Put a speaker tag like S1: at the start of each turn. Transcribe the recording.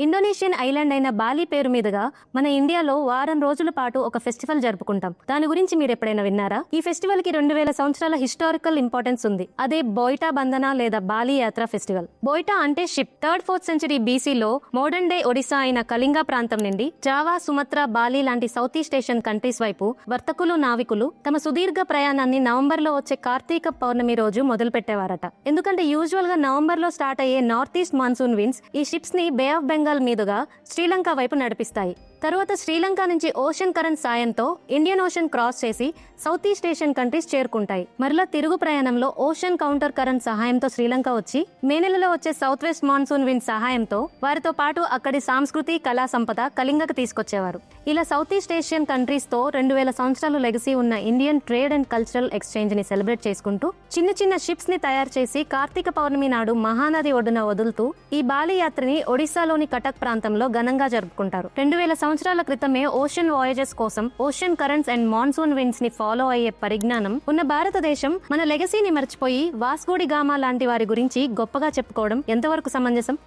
S1: Indonesian island అయిన Bali పేరు మీదుగా మన ఇండియాలో వారం రోజుల పాటు ఒక ఫెస్టివల్ జరుపుకుంటాం. దాని గురించి మీరు ఎప్పుడైనా విన్నారా? ఈ ఫెస్టివల్ కి 2000 సంవత్సరాల హిస్టారికల్ ఇంపార్టెన్స్ ఉంది. అదే బోయిటా బంధన లేదా బాలి యాత్ర ఫెస్టివల్. బోయిటా అంటే షిప్. 3rd 4th సెంచరీ బీసీలో మోడర్న్ డే ఒడిశా అయిన కళింగ ప్రాంతం నుండి జావా, సుమత్రా, బాలి లాంటి సౌత్ ఈస్ట్ ఏషియన్ కంట్రీస్ వైపు వర్తకులు, నావికులు తమ సుదీర్ఘ ప్రయాణాన్ని నవంబర్లో వచ్చే కార్తీక పౌర్ణమి రోజు మొదలు పెట్టేవారట. ఎందుకంటే యూజువల్ గా నవంబర్లో స్టార్ట్ అయ్యే నార్త్ ఈస్ట్ మాన్సూన్ విండ్స్ ఈ షిప్స్ ని బే ఆఫ్ బెంగాల్ మీదుగా శ్రీలంక వైపు నడిపిస్తాయి. తరువాత శ్రీలంక నుంచి ఓషన్ కరెంట్ సాయంతో ఇండియన్ ఓషన్ క్రాస్ చేసి సౌత్ ఈస్ట్ ఏషియన్ కంట్రీస్ చేరుకుంటాయి. మరలా తిరుగు ప్రయాణంలో ఓషన్ కౌంటర్ కరెంట్ సహాయంతో శ్రీలంక వచ్చి మే నెలలో వచ్చే సౌత్ వెస్ట్ మాన్సూన్ విండ్ సహాయంతో వారితో పాటు అక్కడి సంస్కృతి, కళా సంపద కళింగకు తీసుకొచ్చేవారు. ఇలా సౌత్ ఈస్ట్ ఏషియన్ కంట్రీస్ తో 2000 సంవత్సరాలు లెగసీ ఉన్న Indian trade and cultural exchange ని సెలబ్రేట్ చేసుకుంటూ చిన్న చిన్న షిప్స్ ని తయారు చేసి కార్తీక పౌర్ణమి నాడు మహానది ఒడ్డున వదులుతూ ఈ బాలి యాత్రని ఒడిశాలోని కటక్ ప్రాంతంలో ఘనంగా జరుపుకుంటారు. 2000 సంవత్సరాల క్రితమే ఓషన్ వాయేజెస్ కోసం ocean currents and monsoon winds ని ఫాలో అయ్యే పరిజ్ఞానం ఉన్న భారతదేశం మన లెగసీని మర్చిపోయి వాస్కోడి గామా లాంటి వారి గురించి గొప్పగా చెప్పుకోవడం ఎంతవరకు సమంజసం?